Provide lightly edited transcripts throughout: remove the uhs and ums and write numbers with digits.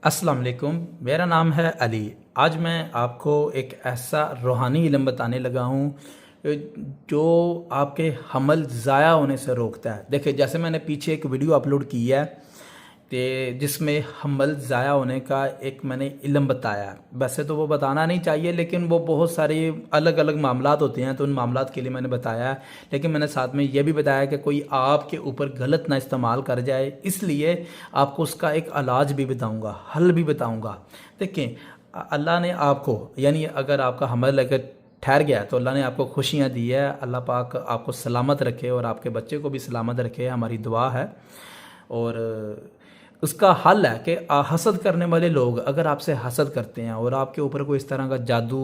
अस्सलाम वालेकुम। मेरा नाम है अली। आज मैं आपको एक ऐसा रूहानी इल्म बताने लगा हूँ जो आपके हमल ज़ाया होने से रोकता है। देखिए, जैसे मैंने पीछे एक वीडियो अपलोड की है कि जिसमें हमल ज़ाया होने का एक मैंने इल्म बताया। वैसे तो वो बताना नहीं चाहिए, लेकिन वो बहुत सारे अलग अलग मामलात होते हैं, तो उन मामलात के लिए मैंने बताया है। लेकिन मैंने साथ में ये भी बताया कि कोई आपके ऊपर गलत ना इस्तेमाल कर जाए, इसलिए आपको उसका एक इलाज भी बताऊंगा, हल भी बताऊंगा। देखिए, अल्लाह ने आपको, यानी अगर आपका हमल अगर ठहर गया है तो अल्लाह ने आपको खुशियाँ दी है। अल्लाह पाक आपको सलामत रखे और आपके बच्चे को भी सलामत रखे, हमारी दुआ है। और उसका हल है कि हसद करने वाले लोग अगर आपसे हसद करते हैं और आपके ऊपर कोई इस तरह का जादू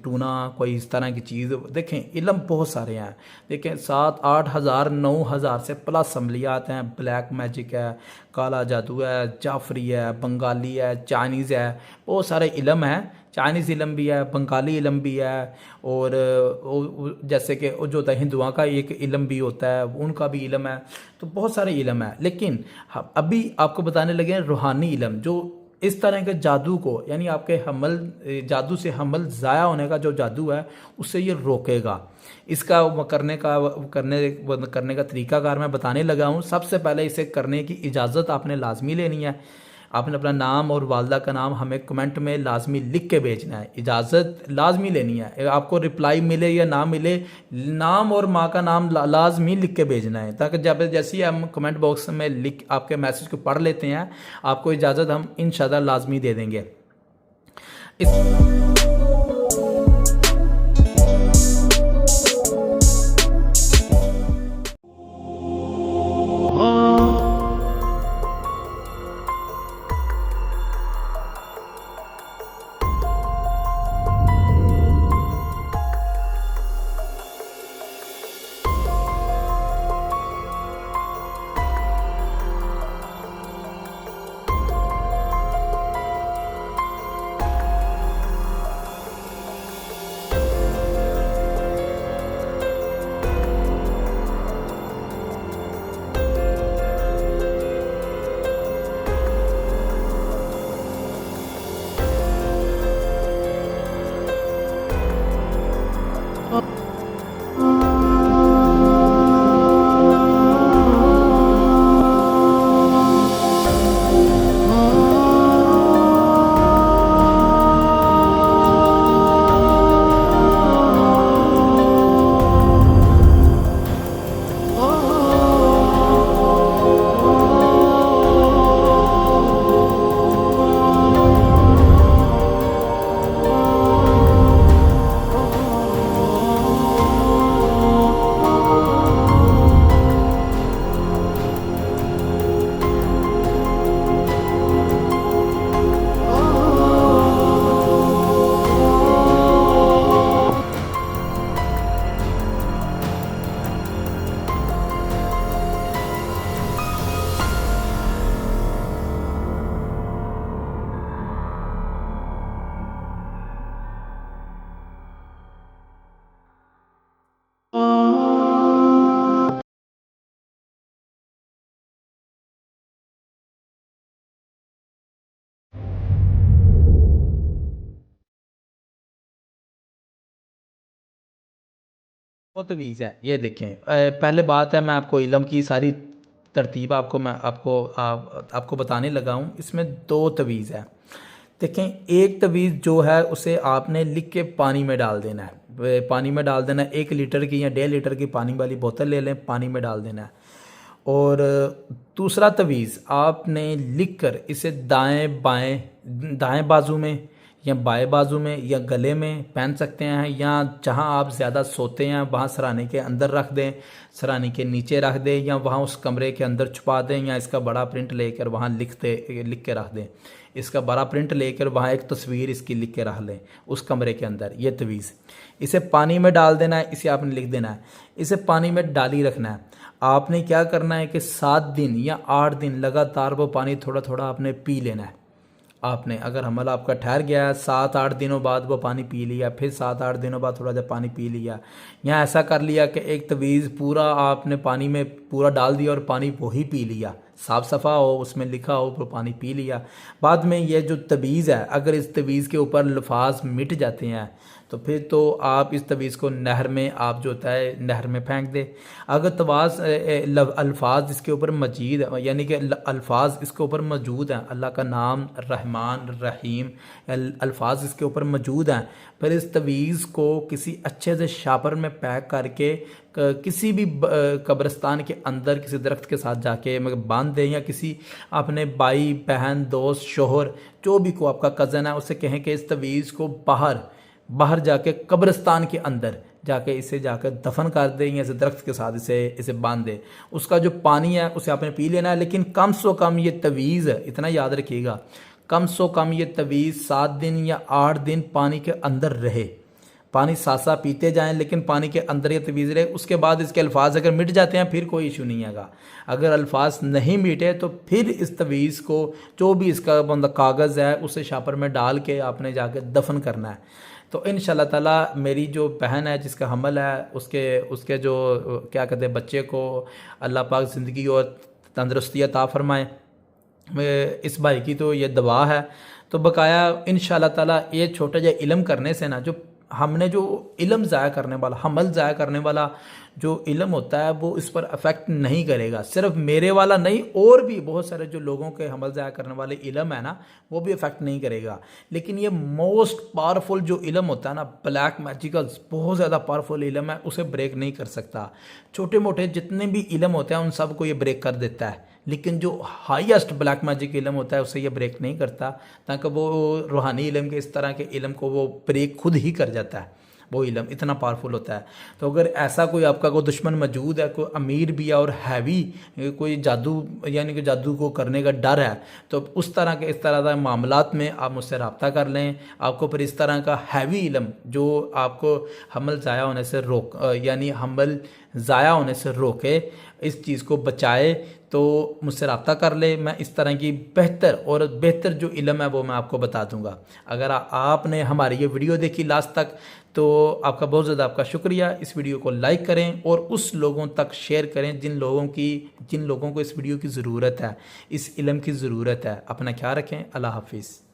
टूना, कोई इस तरह की चीज़, देखें इल्म बहुत सारे हैं। देखें 7-8 हज़ार 9 हज़ार से प्लस अमलियात हैं। ब्लैक मैजिक है, काला जादू है, जाफरी है, बंगाली है, चाइनीज़ है, बहुत सारे इल्म हैं। चाइनीज़ इलम भी है, बंगाली इलम भी है, और जैसे कि जो होता है हिंदुओं का एक इलम भी होता है, उनका भी इलम है। तो बहुत सारे इलम है, लेकिन अभी आपको बताने लगे हैं रूहानी इलम, जो इस तरह के जादू को, यानी आपके हमल, जादू से हमल ज़ाया होने का जो जादू है उससे ये रोकेगा। इसका करने का तरीकाकार मैं बताने लगा हूँ। सबसे पहले इसे करने की इजाज़त आपने लाजमी लेनी है। आपने अपना नाम और वालदा का नाम हमें कमेंट में लाजमी लिख के भेजना है, इजाज़त लाजमी लेनी है। आपको रिप्लाई मिले या ना मिले, नाम और माँ का नाम लाजमी लिख के भेजना है, ताकि जब जैसे ही हम कमेंट बॉक्स में लिख आपके मैसेज को पढ़ लेते हैं, आपको इजाज़त हम इंशाल्लाह लाजमी दे देंगे। इस बहुत वीज़ है, ये देखें। पहले बात है, मैं आपको इलम की सारी तरतीब आपको बताने लगा हूँ। इसमें दो तवीज़ है। देखें, एक तवीज़ जो है उसे आपने लिख के पानी में डाल देना है। पानी में डाल देना है, 1 लीटर की या 1.5 लीटर की पानी वाली बोतल ले लें, पानी में डाल देना है। और दूसरा तवीज़ आपने लिख कर इसे दाएं बाजू में या बाएं बाजू में या गले में पहन सकते हैं, या जहां आप ज़्यादा सोते हैं वहां सराहने के अंदर रख दें, सराहने के नीचे रख दें, या वहां उस कमरे के अंदर छुपा दें, या इसका बड़ा प्रिंट लेकर वहां लिख के रख दें। इसका बड़ा प्रिंट लेकर वहाँ एक तस्वीर इसकी लिख के रख लें उस कमरे के अंदर। ये तवीज़, इसे पानी में डाल देना है, इसे आपने लिख देना है, इसे पानी में डाली रखना है। आपने क्या करना है कि 7 दिन या 8 दिन लगातार वो पानी थोड़ा थोड़ा आपने पी लेना है। आपने अगर हमल आपका ठहर गया है, 7-8 दिनों बाद वो पानी पी लिया, फिर 7-8 दिनों बाद थोड़ा सा पानी पी लिया, या ऐसा कर लिया कि एक तवीज़ पूरा आपने पानी में पूरा डाल दिया और पानी वही पी लिया साफ़ सफ़ा हो, उसमें लिखा हो, वो पानी पी लिया। बाद में ये जो तवीज़ है, अगर इस तवीज़ के ऊपर अल्फाज मिट जाते हैं तो फिर तो आप इस तवीज़ को नहर में आप जो होता है नहर में फेंक दे। अगर अल्फाज इसके ऊपर मजीद यानी कि अल्फाज इसके ऊपर मौजूद हैं, अल्लाह का नाम रहमान रहीम अल्फाज इसके ऊपर मौजूद हैं, फिर इस तवीज़ को किसी अच्छे से शापर में पैक करके किसी भी कब्रिस्तान के अंदर किसी दरख्त के साथ जाके बांध दें, या किसी अपने भाई बहन दोस्त शोहर जो भी को आपका कज़न है उससे कहें कि इस तवीज़ को बाहर जाके कब्रिस्तान के अंदर जाके इसे जाकर दफन कर दें, या इसे दरख्त के साथ इसे बांध दें। उसका जो पानी है उसे आपने पी लेना है, लेकिन कम से कम ये तवीज़ इतना याद रखिएगा, कम से कम ये तवीज़ 7 दिन या 8 दिन पानी के अंदर रहे। पानी सासा पीते जाएं लेकिन पानी के अंदर ये तवीज़ रहे। उसके बाद इसके अल्फाज अगर मिट जाते हैं फिर कोई इशू नहीं आएगा। अगर अल्फाज नहीं मिटे तो फिर इस तवीज़ को जो भी इसका मतलब कागज़ है उसे शापर में डाल के आपने जाकर दफन करना है। तो इंशाल्लाह ताला मेरी जो बहन है जिसका हमल है उसके जो क्या कहते हैं बच्चे को अल्लाह पाक ज़िंदगी और तंदरुस्ती अता फरमाए। इस भाई की तो ये दुआ है। तो बकाया इंशाल्लाह ताला ये छोटा जा इल्म करने से ना, जो हमने जो इल्म ज़ाया करने वाला हमल ज़ाया करने वाला जो इल्म होता है वो इस पर अफेक्ट नहीं करेगा। सिर्फ मेरे वाला नहीं, और भी बहुत सारे जो लोगों के हमल ज़ाया करने वाले इल्म है ना वो भी अफेक्ट नहीं करेगा। लेकिन ये मोस्ट पावरफुल जो इल्म होता है ना, ब्लैक मैजिकल बहुत ज़्यादा पावरफुल इल्म है, उसे ब्रेक नहीं कर सकता। छोटे मोटे जितने भी इल्म होते हैं उन सब को ये ब्रेक कर देता है, लेकिन जो हाईएस्ट ब्लैक मैजिक इल्म होता है उसे ये ब्रेक नहीं करता, ताकि वो रूहानी इल्म के इस तरह के इल्म को वो ब्रेक खुद ही कर जाता है। वो इल्म इतना पावरफुल होता है। तो अगर ऐसा कोई आपका कोई दुश्मन मौजूद है, कोई अमीर भी है और हैवी कोई जादू यानी कि जादू को करने का डर है, तो उस तरह के इस तरह के मामलात में आप मुझसे रब्ता कर लें। आपको फिर इस तरह का हैवी इल्म जो आपको हमल ज़ाया होने से यानी हमल ज़ाया होने से रोके, इस चीज़ को बचाए, तो मुझसे रब्ता कर ले। मैं इस तरह की बेहतर जो इल्म है वो मैं आपको बता दूंगा। अगर आपने हमारी ये वीडियो देखी लास्ट तक तो आपका बहुत ज़्यादा आपका शुक्रिया। इस वीडियो को लाइक करें और उस लोगों तक शेयर करें जिन लोगों को इस वीडियो की ज़रूरत है, इस इल्म की ज़रूरत है। अपना ख्याल रखें। अल्लाह हाफिज़।